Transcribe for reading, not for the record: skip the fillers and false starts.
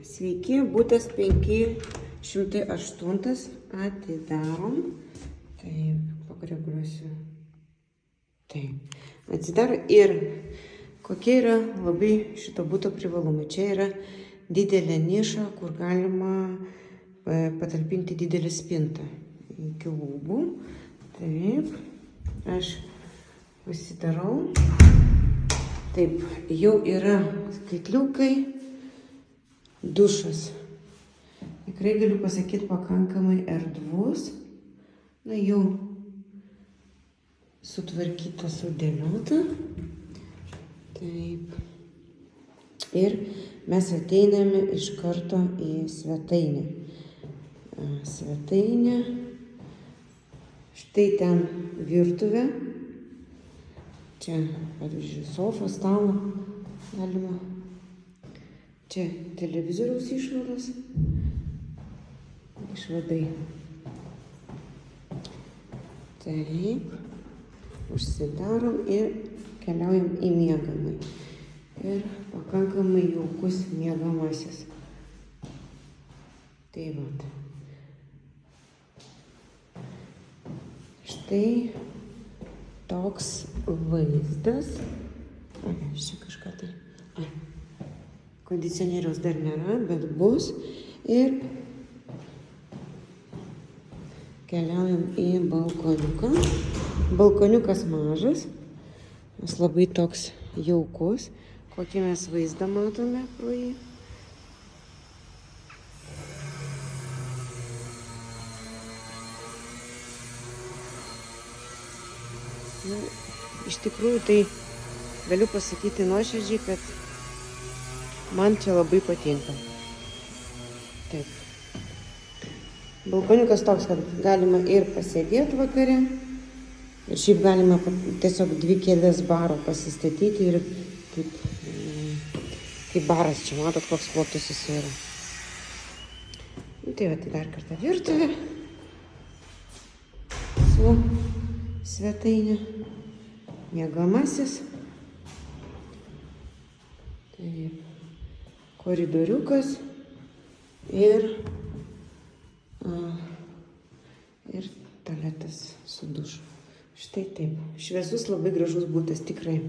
Sveiki, būtas 508. Atidarom. Taip, pakoreguliuosiu. Taip, atsidaro ir kokie yra labai šito būto privalumai. Čia yra didelė niša, kur galima patalpinti didelį spintą iki lubų. Taip, aš pasidarau. Taip, jau yra skaitliukai, dušas. Tikrai galiu pasakyti pakankamai erdvus. Na, jau sutvarkyta, sudėliota. Taip. Ir mes ateiname iš karto į svetainę. Svetainė. Štai ten virtuvė. Čia, pavyzdžiui, sofa, stalo galima. Čia televizoriaus išvadas. Išvadai. Taip. Užsidarom ir keliaujam į miegamąjį. Ir pakankamai jaukus miegamasis. Tai vat. Štai toks vaizdas. Čia kažką tai. Kondicionieriaus dar nėra, bet bus. Ir keliaujam į balkoniuką. Balkoniukas mažas. Nes labai toks jaukus. Kokį mes vaizdą matome pro jį. Na, iš tikrųjų, tai galiu pasakyti nuoširdžiai, kad man čia labai patinka. Taip. Balkoniukas toks, kad galima ir pasėdėti vakare. Ir šiaip galima tiesiog 2 kėdes baro pasistatyti ir kaip baras čia, matot, koks plotus jis yra. Tai va, tai dar kartą virtuvė su svetainė, miegamasis, taip, koridoriukas ir tualetas su dušu. Štai taip, šviesus, labai gražus būtas, tikrai.